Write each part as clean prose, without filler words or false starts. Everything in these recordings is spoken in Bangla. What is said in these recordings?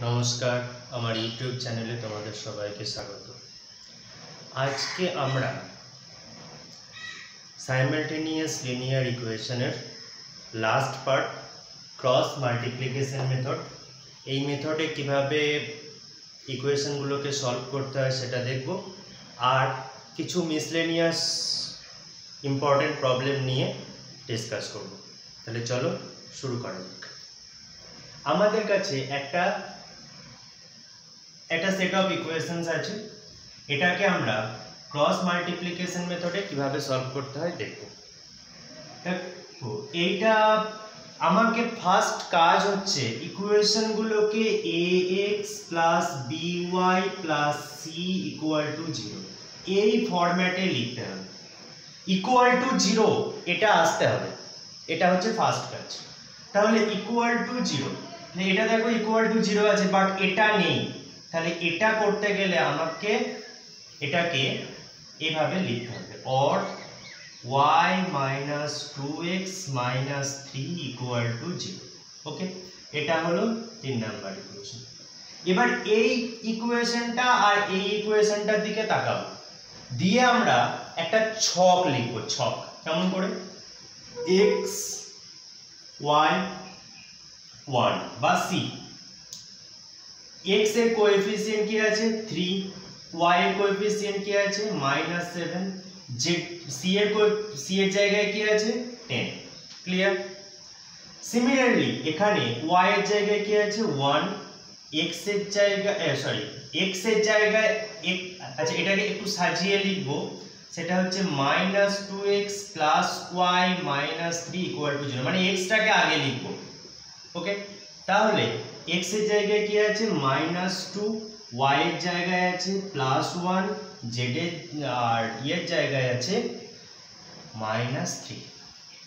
নমস্কার, আমার ইউটিউব চ্যানেলে তোমাদের সবাইকে স্বাগত। আজকে আমরা সাইমালটেনিয়াস লিনিয়ার ইকুয়েশনের last part cross multiplication method, এই মেথডে কিভাবে ইকুয়েশনগুলোকে সলভ করতে হয় সেটা দেখব, আর কিছু মিসলেনিয়াস ইম্পর্টেন্ট প্রবলেম নিয়ে ডিসকাস করব। তাহলে চলো শুরু করা যাক। আমাদের কাছে একটা সেট অফ ইকুয়েশনস আছে, এটাকে আমরা ক্রস মাল্টিপ্লিকেশন মেথডে কিভাবে সলভ করতে হয় দেখব। দেখো, এইটা আমাকে ফার্স্ট কাজ হচ্ছে ইকুয়েশনগুলোকে ax plus by plus c equal to 0 এই ফরম্যাটে লিখতে হবে। ইকুয়াল টু 0 এটা আসতে হবে, এটা হচ্ছে ফার্স্ট কাজ। তাহলে ইকুয়াল টু 0, এটা দেখো ইকুয়াল টু 0 আছে, বাট এটা নেই। তাহলে এটা করতে গেলে আমাকে এটাকে এভাবে লিখতে হবে, or y minus 2x minus 3 equal to 0। ওকে, এটা হলো 3 নাম্বার ইকুয়েশন। এবার এই ইকুয়েশনটা আর এই ইকুয়েশনটার দিকে তাকাবো, দিয়ে আমরা একটা ছক লিখব। ছক কেমন করে? x y 1 বা c, x এর কোএফিসিয়েন্ট কি আছে 3, y এর কোএফিসিয়েন্ট কি আছে -7, c এর জায়গায় কি আছে 10। ক্লিয়ার? সিমিলারলি এখানে y এর জায়গায় কি আছে 1, x এর জায়গায় x এর জায়গায় আচ্ছা এটাকে একটু সাজিয়ে লিখবো, সেটা হচ্ছে -2x plus y minus 3 equal to 0, মানে x টাকে আগে লিখবো। ওকে, তাহলে x এর জায়গায় কি আছে -2, y এর জায়গায় আছে +1, z এর আর এর জায়গায় আছে -3।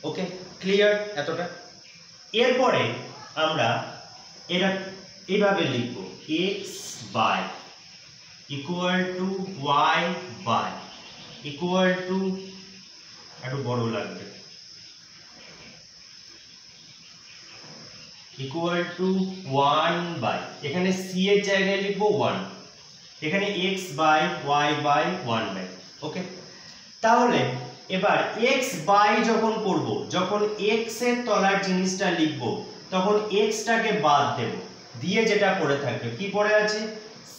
ওকে, ক্লিয়ার এতটা? এরপরে আমরা এটা এইভাবে লিখব, x by equal to y by equal to, একটু বড় লাগবে, ইকুয়াল টু 1 বাই, এখানে c এর জায়গায় লিখবো 1, এখানে x by y by 1 by. Okay, তাহলে এবার x বাই যখন করব, যখন x এর তলার জিনিসটা লিখব, তখন x টাকে বাদ দেব, দিয়ে যেটা পড়ে থাকবে, কি পড়ে আছে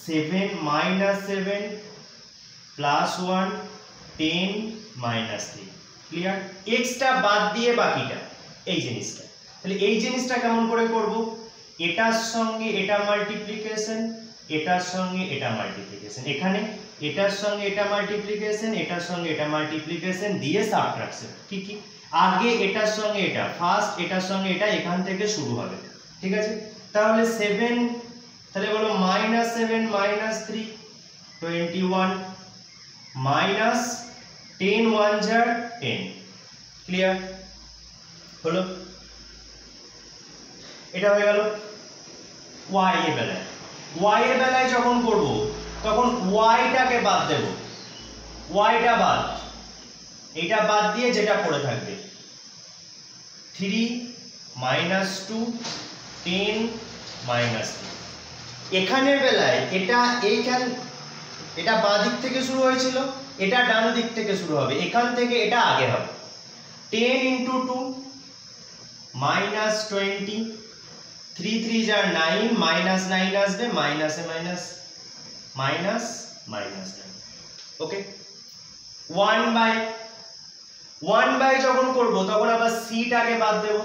7 -7 প্লাস 1 10 -3। ক্লিয়ার? x টা বাদ দিয়ে বাকিটা এই জিনিসটা। তাহলে এই জিনিসটা কেমন করে করব? এটার সঙ্গে এটা মাল্টিপ্লিকেশন, এটার সঙ্গে এটা মাল্টিপ্লিকেশন, এখানে এটার সঙ্গে এটা মাল্টিপ্লিকেশন, এটার সঙ্গে এটা মাল্টিপ্লিকেশন দিয়ে সাবট্রাকশন। কি কি? আগে এটার সঙ্গে এটা, ফার্স্ট এটার সঙ্গে এটা এখান থেকে শুরু হবে। ঠিক আছে? তাহলে 7, তাহলে বলো -7 -3 21 মাইনাস 10 1 jar 10। ক্লিয়ার হলো? এটা হয়ে গেল y এর বেলায়। y এর বেলায় যখন করব, তখন y টাকে বাদ দেব, y টা বাদ, এটা বাদ দিয়ে যেটা পড়ে থাকবে 3 -2 10 -3। এখানের বেলায় এটা এটা বাঁ দিক থেকে শুরু হয়েছিল, এটা ডান দিক থেকে শুরু হবে, এখান থেকে এটা আগে হবে। 10 × 2 -20, 3 3 jar 9, -9 আসবে, মাইনাসে minus minus minus 9। Okay, 1 by যখন করব, তখন আবার c টাকে বাদ দেব,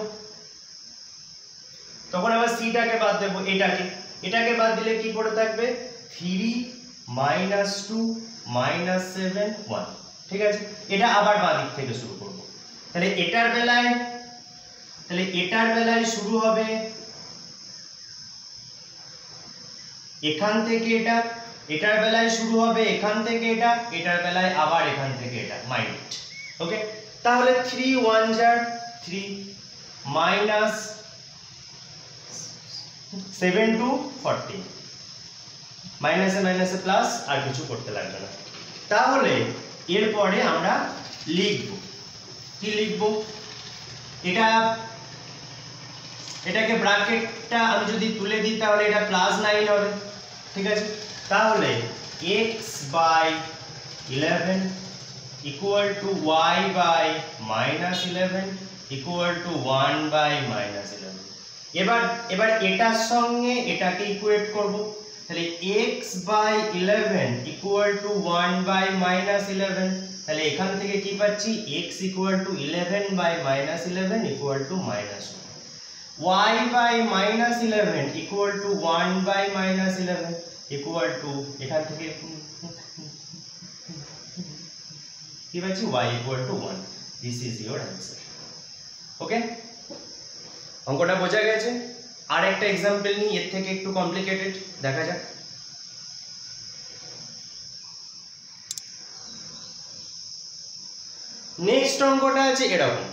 এটাকে বাদ দিলে কি পড়ে থাকবে 3 -2 -7 1। ঠিক আছে, এটা আবার বাঁ দিক থেকে শুরু করব। তাহলে এটার বেলায় শুরু হবে এখান থেকে এটা, এটার বেলায় শুরু হবে এখান থেকে এটা, এটার বেলায় আবার এখান থেকে এটা, মাইনাস। ওকে, তাহলে 3 1 jar 3 মাইনাস 7 to 40, মাইনাসে মাইনাসে প্লাস, আর কিছু করতে লাগবে না। তাহলে এরপরে আমরা লিখব, কি লিখব? এটা এটাকে ব্র্যাকেটটা আমি যদি তুলে দিই তাহলে এটা +9 হবে, ঠিক আছে। তাহলে x/11 equal to y/-11 equal to 1/-11। এবার এটার সঙ্গে এটাকে ইকুয়েট করব, তাহলে x/11 equal to 1/-11, তাহলে এখান থেকে কি পাচ্ছি x equal to 11/-11 equal to -1, y/-11 equal to 1/-11 equal to এখান থেকে কি পাচ্ছি y equal to 1। This is your answer. Okay, অঙ্কটা বোঝা গেছে। আর একটা एग्जांपल নিই, এর থেকে একটু কমপ্লিকেটেড, দেখা যাক। নেক্সট অঙ্কটা আছে এরকম,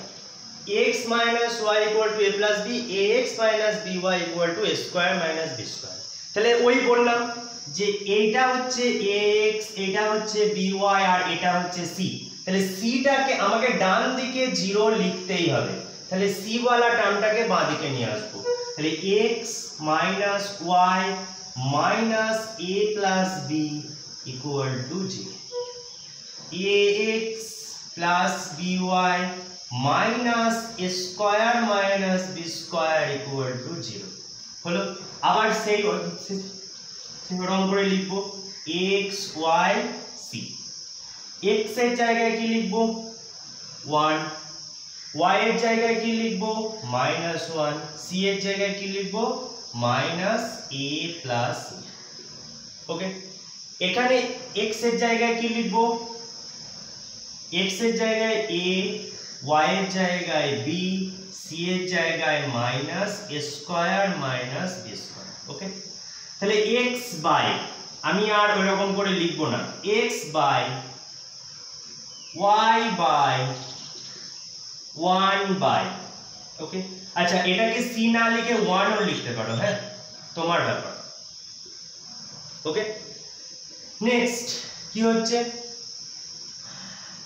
x minus y equal to a plus b, ax minus by equal to a square minus b square। তাহলে ওই বললাম যে এইটা হচ্ছে ax, এটা হচ্ছে by আর এটা হচ্ছে c। তাহলে c টাকে আমাকে ডান দিকে 0 লিখতেই হবে, তাহলে c वाला টার্মটাকে বাঁ দিকে নিয়ে আসবো। তাহলে x minus y minus a plus b equal to 0, ax plus by minus a square minus b square equal to 0 হলো। আবার সেই রকম করে লিখবো x y c, x এর জায়গায় কি লিখবো 1, y এর জায়গায় কি লিখবো -1, c এর জায়গায় কি লিখবো -a plus c। ওকে, এখানে x এর জায়গায় কি লিখবো, x এর জায়গায় a, y এর জায়গায় b, c এর জায়গায় -a square minus b square। ওকে, তাহলে x বাই, আমি আর ওই রকম করে লিখবো না, x by y by 1 by, okay. আচ্ছা, এটাকে c না লিখে 1 ও লিখতে পারো, হ্যাঁ, তোমার ব্যাপার। ওকে, নেক্সট কি হচ্ছে,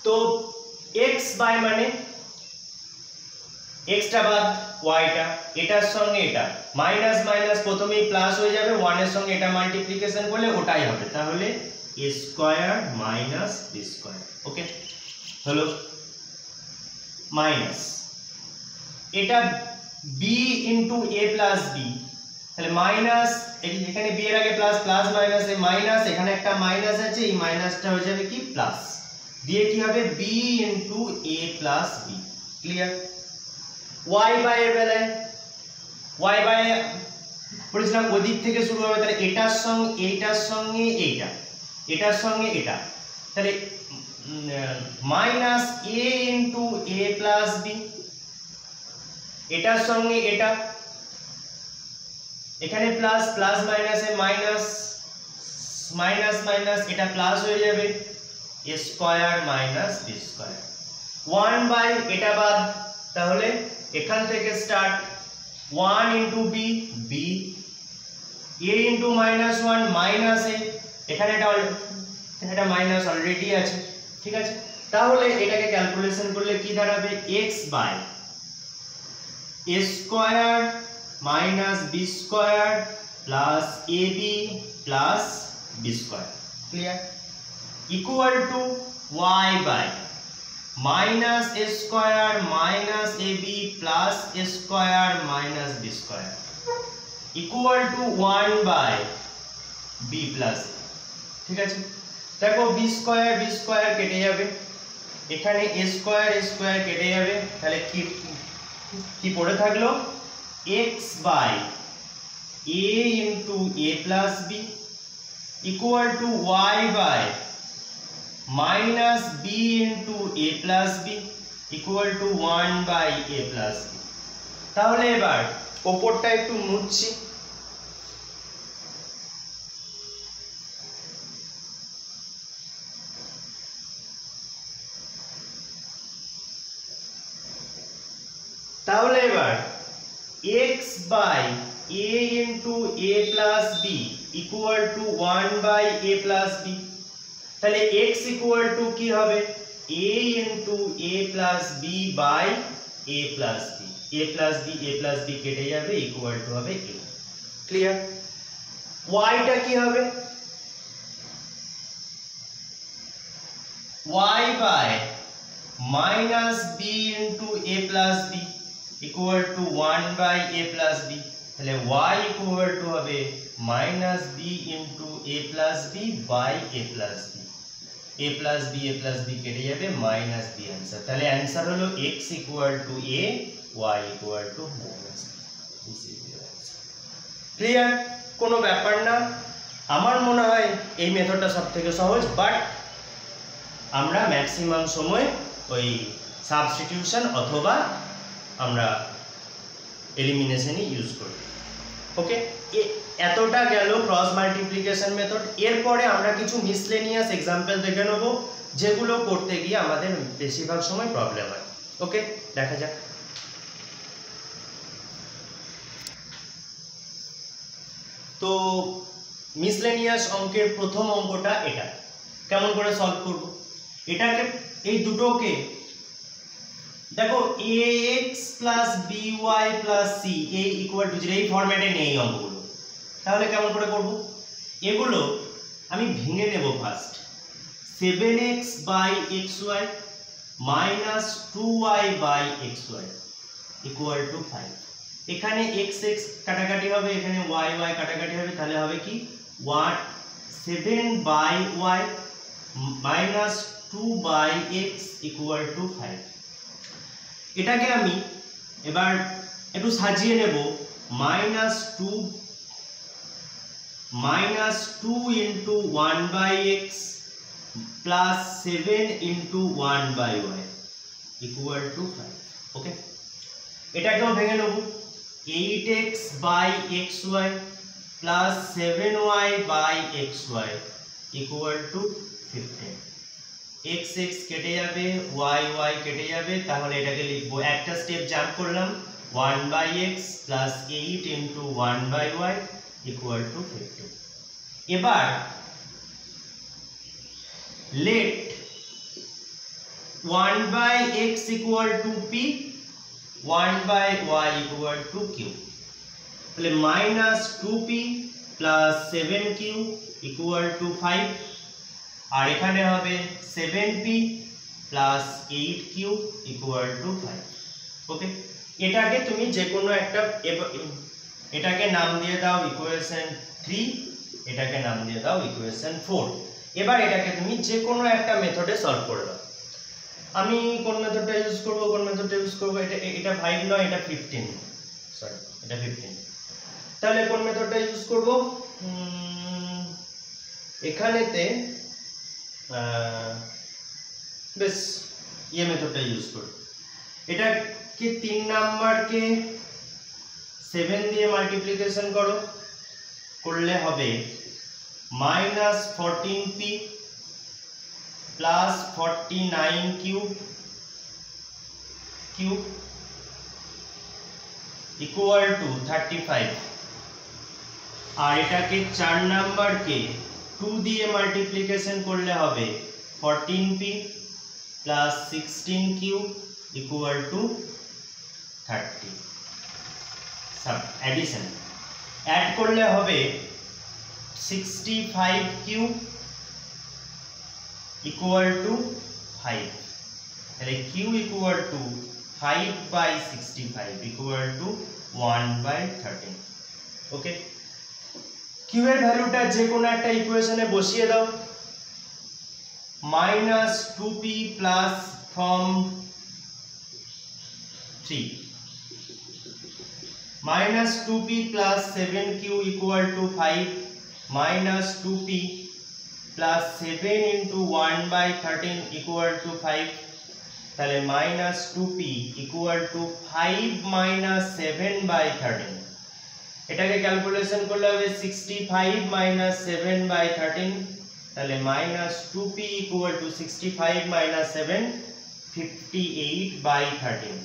তো x বাই মানে x টা বাদ y টা, এটার সঙ্গে এটা মাইনাস মাইনাস প্রথমেই প্লাস হয়ে যাবে, 1 এর সঙ্গে এটা মাল্টিপ্লিকেশন করলে ওটাই হবে, তাহলে a square minus b square. Okay, হলো মাইনাস এটা b into a plus b, তাহলে মাইনাস এখানে b এর আগে প্লাস, প্লাস মাইনাস এ মাইনাস, এখানে একটা মাইনাস আছে, এই মাইনাসটা হয়ে যাবে কি প্লাস, দিয়ে কি হবে b into a plus b। Clear? y by এর বেলায় y বাই বলেছিলাম ওদিক থেকে শুরু হবে, তাহলে এটার সঙ্গে এইটার সঙ্গে এইটা, এটার সঙ্গে এটা, তাহলে minus a into a plus b, এটার সঙ্গে এটা, এখানে প্লাস, প্লাস মাইনাসে মাইনাস, মাইনাস মাইনাস এটা প্লাস হয়ে যাবে a square minus b square, 1 by এটা বাদ, তাহলে এখান থেকে start 1 into b, b, a into -1 minus a, এখানে এটা মাইনাস অলরেডি আছে, ঠিক আছে। তাহলে এটাকে ক্যালকুলেশন করলে কি দাঁড়াবে, x by a square minus b square plus ab plus b square. Clear? Equal to y by minus a square minus ab plus a square minus b square equal to 1 by b plus a। ঠিক আছে, দেখো b স্কয়ার কেটে যাবে, এখানে a স্কয়ার কেটে যাবে, তাহলে কি পড়ে থাকলো x by a into a plus b equal to y by minus b into a plus b equal to 1 by a plus b। তাহলে এবার ওপরটা একটু মুছছি, তাহলে এবার x by a into a plus b equal to 1 by a plus b, তাহলে x ইকুয়াল টু কি হবে a into a plus b by a plus b। a plus B কেটে যাবে ইকুয়াল টু হবে a। ক্লিয়ার? ওয়াইটা কি হবে? y by minus B into a plus B equal to 1 by a plus B. তাহলে y ইকুয়াল টু হবে minus B into a plus B by a plus B. a plus B কেটে যাবে মাইনাস বি आंसर। তাহলে आंसर হলো x equal to a, y equal to minus B. Clear? কোনো ব্যাপার না। আমার মনে হয় এই মেথডটা সবথেকে সহজ, বাট আমরা ম্যাক্সিমাম সময় ওই সাবস্টিটিউশন অথবা আমরা এলিমিনেশনই ইউজ করি। ওকে, এতটা গেল ক্রস মাল্টিপ্লিকেশন মেথড। এরপরে আমরা কিছু মিসলেনিয়াস এক্সাম্পল দেখে নেব যেগুলো করতে গিয়ে আমাদের বেশিরভাগ সময় প্রবলেম হয়। ওকে, দেখা যাক। তো মিসলেনিয়াস অঙ্কের প্রথম অঙ্কটা এটা। কেমন করে সলভ করব? এটাকে এই দুটোকে দেখো ax plus by plus c a equal to 0 এই ফরম্যাটে নেই অঙ্কগুলো। তাহলে কেমন করে করব? এগুলো আমি ভেঙে নেব first. 7x by xy minus 2y by xy equal to 5। এখানে x x কাটাকাটি হবে, এখানে y y কাটাকাটি হবে, তাহলে হবে কি 7 by y minus 2 by x equal to 5। এটাকে আমি এবার একটু সাজিয়ে নেব। -2 into 1 by x plus 7 into 1 by y equal to 5। Okay, এটাকেও ভেঙে নেব। 8x by xy plus 7y by xy equal to 15। x x কেটে যাবে, y y কেটে যাবে, তাহলে এটাকে লিখবো, একটা স্টেপ জাম্প করলাম, 1 by x plus 8 into 1 by y equal to 15। এবার let 1 by x equal to p, 1 by y equal to q। তাহলে minus 2p plus 7q equal to 5। আর এখানে হবে 7p plus 8q equal to 5। ওকে, এটাকে তুমি যে কোনো একটা, এটাকে নাম দিয়ে দাও ইকুয়েশন 3, এটাকে নাম দিয়ে দাও ইকুয়েশন 4। এবার এটাকে তুমি যে কোনো একটা মেথডে সলভ করে দাও। আমি কোন মেথডটা ইউজ করব, এটা 5 নয়, এটা 15, সরি এটা 15। তাহলে কোন মেথডটা ইউজ করব? এখানেতে বেশ ये মেথডটা ইউজ করব। এটাকে 3 নাম্বারকে 7 দিয়ে মাল্টিপ্লিকেশন করলে হবে -14p plus 49q equal to 35। আর এটাকে 4 নাম্বারকে 2 দিয়ে মাল্টিপ্লিকেশন করলে হবে 14p plus 16q equal to 30। সব এডিশন অ্যাড করলে হবে 65q ইকুয়াল টু 5। তাহলে q equal to 5 by 65 equal to 1 by 13। Okay, q এর ভ্যালুটা যে কোনো একটা ইকুয়েশনে বসিয়ে দাও। -2p plus form 3 -2p plus 7q equal to 5 -2p plus 7 into 1 by 13 equal to 5। তাহলে -2p equal to 5 minus 7 by 13। এটাকে ক্যালকুলেশন করলে হবে 65 মাইনাস 7 বাই 13। তাহলে -2p equal to 65 minus 7 58 by 13।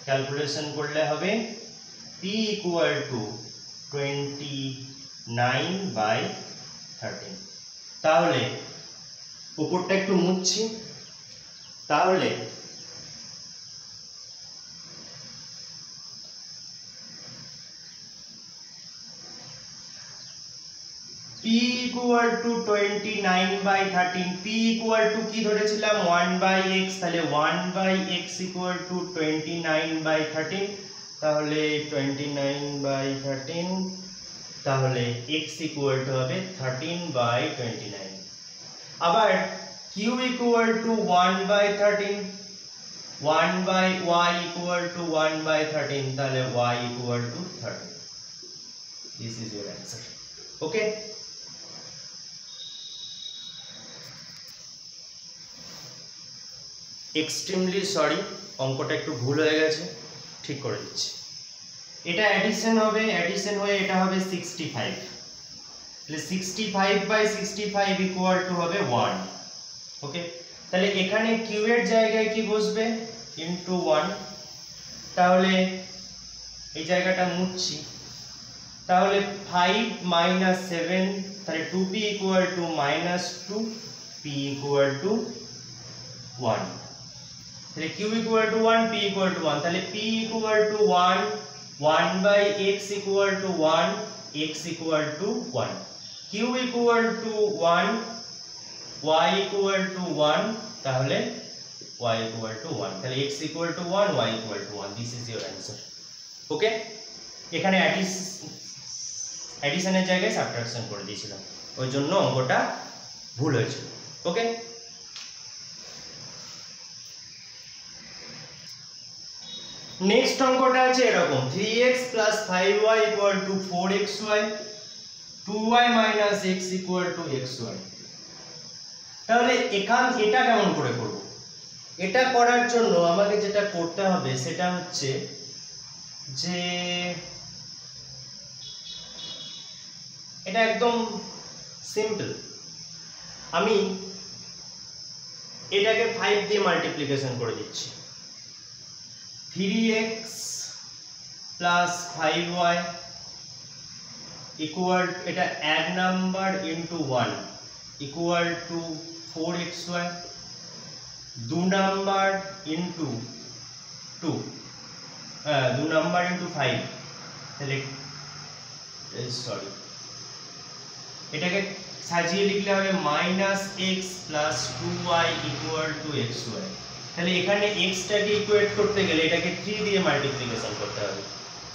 Calculation করলে হবে p ইকুয়াল টু 29 বাই 13। তাহলে উপরটা একটু মুছছি। তাহলে p equal two 29/13, p equal to কি ধরেছিলাম 1/x, তাহলে 1/x ইকুয়াল টু 29/13, তাহলে 29/13, তাহলে x ইকুয়াল টু হবে 13/29। আবার q equal two 1/13, 1/y equal to 1/13, তাহলে y equal two 13। This is your answer. Okay? Extremely sorry, অঙ্কটা একটু ভুল হয়ে গেছে, ঠিক করে দিচ্ছি। এটা অ্যাডিশন হবে, অ্যাডিশন হয়ে এটা হবে 65, তাহলে 65/65 ইকুয়াল টু হবে 1। ওকে, তাহলে এখানে q এর জায়গায় কি বসবে ইনটু 1, তাহলে এই জায়গাটা মুছছি, তাহলে 5 - 7, তাহলে 2p equal to -2, p equal to 1, তাহলে q equal to 1, p equal to 1, তাহলে p equal to 1, 1/x equal to 1, x equal to 1, q equal to 1, y equal to 1, তাহলে y ইকুয়াল টু 1, তাহলে x equal to 1, y equal to 1। This is your answer. Okay, এখানে অ্যাডিশনের জায়গায় সাবট্রাকশন করে দিয়েছিলাম, ওই জন্য অঙ্কটা ভুল হয়েছিল। ওকে, নেক্সট অঙ্কটা আছে এরকম, 3x + 5y = 4xy, 2y - x = xy। তাহলে এটা কেমন করে করব? এটা করার জন্য আমাকে যেটা করতে হবে সেটা হচ্ছে যে এটা একদম সিম্পল, আমি এটাকে 5 দিয়ে মাল্টিপ্লিকেশন করে দিচ্ছি। 3x + 5y ইকুয়াল, এটা 1 number into 1 equal to 4xy, 2 number into 2, 2 number into 5, তাহলে সরি এটাকে সাজিয়ে লিখলে হবে -x + 2y = xy। তাহলে এখানে x টাকে ইকুয়েট করতে গেলে এটাকে 3 দিয়ে মাল্টিপ্লিকেশন করতে হবে।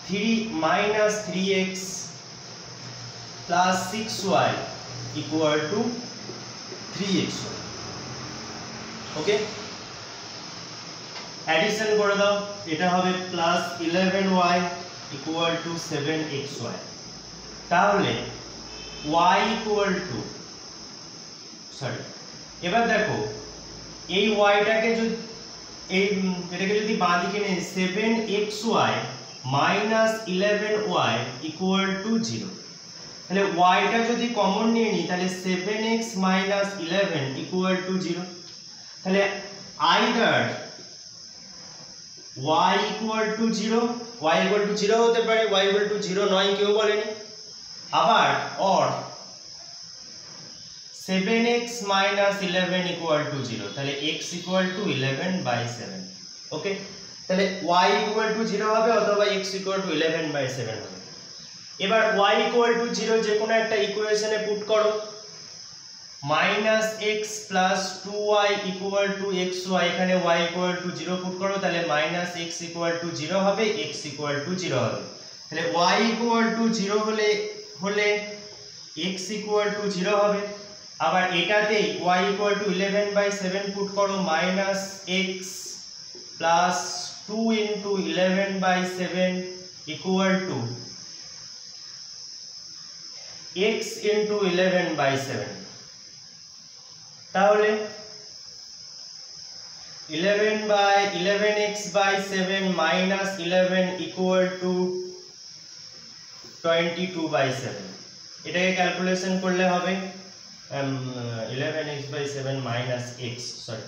3 - 3x + 6y = 3xy। ওকে, অ্যাডিশন করে দাও, এটা হবে +11y = 7xy। তাহলে y = সরি, এবার দেখো এই y-টাকে যদি এটাকে যদি বাঁ দিকে নেই, 7xy - 11y = 0, তাহলে y-টা যদি কমন নিয়ে নিই তাহলে 7x - 11 = 0, তাহলে আইদার y = 0, y = 0 হতে পারে, y = 0 নয় কেউ বলেনি, আবার অর 7x - 11 = 0, তাহলে x = 11/7। ওকে, তাহলে y = 0 হবে অথবা x = 11/7 হবে। এবার y = 0 যে কোনো একটা ইকুয়েশনে পুট করো, -x + 2y = xy, এখানে y = 0 পুট করো, তাহলে -x = 0 হবে, x = 0 হবে, তাহলে y = 0 হলে x = 0 হবে। আবার এটাতেই y = 11/7 পুট করো, -x + 2 * 11/7 = x * 11/7, তাহলে 11/11x/7 - 11 = 22/7। এটাকে ক্যালকুলেশন করলে হবে 11x/7 - x, সরি,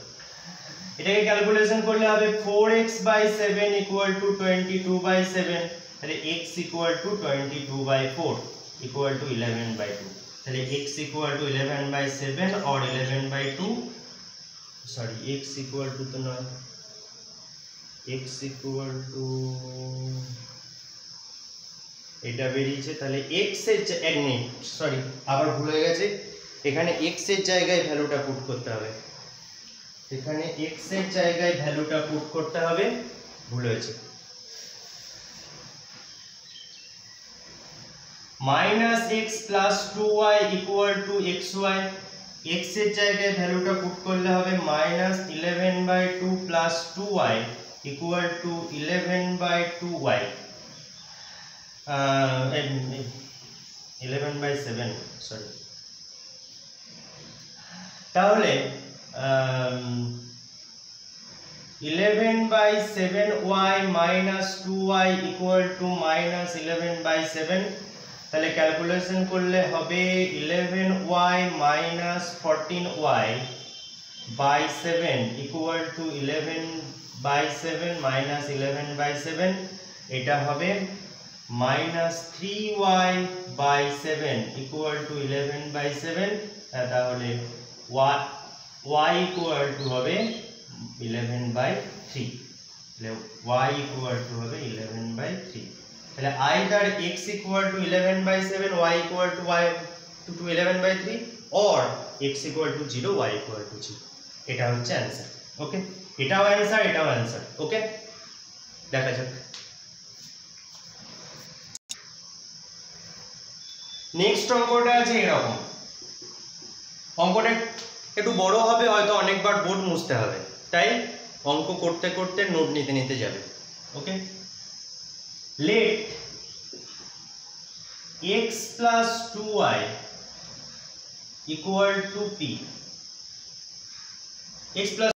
এটাকে ক্যালকুলেশন করলে হবে 4x/7 = 22/7, তাহলে x = 22/4 = 11/2, তাহলে x = 11/7 or 11/2, সরি x = তো নয়, x = এটা বেরিয়েছে, তাহলে x এর এক মিনিট সরি আবার ভুল হয়ে গেছে, এখানে x এর জায়গায় ভ্যালুটা পুট করতে হবে, এখানে x এর জায়গায় ভ্যালুটা পুট করতে হবে, ভুল হয়েছে। Minus x plus 2y equal to xy, x এর জায়গায় ভ্যালুটা পুট করলে হবে minus 11/2 plus 2y equal to 11/2y, 11/7 sorry. তাহলে 11/7y minus 2y equal to minus 11/7, তাহলে ক্যালকুলেশন করলে হবে 11y minus 14y by 7 equal to 11/7 minus 11/7, এটা হবে minus 3y by 7 equal to 11/7, তাহলে y ইকুয়াল টু হবে 11/3, y ইকুয়াল টু হবে 11/3। তাহলে either x equal to 11/7, y equal two 11/3, or x equal two 0, y equal two 0, এটা হচ্ছে অ্যান্সার। ওকে, এটাও অ্যান্সার, এটাও অ্যান্সার। ওকে, দেখা যাক নেক্সট অঙ্কটা আছে এরকম। অঙ্কটা একটু বড় হবে, হয়তো অনেকবার বোর্ড মুছতে হবে, তাই অঙ্ক করতে করতে নোট নিতে নিতে যাবে। ওকে, late x plus 2y equal to p, x plus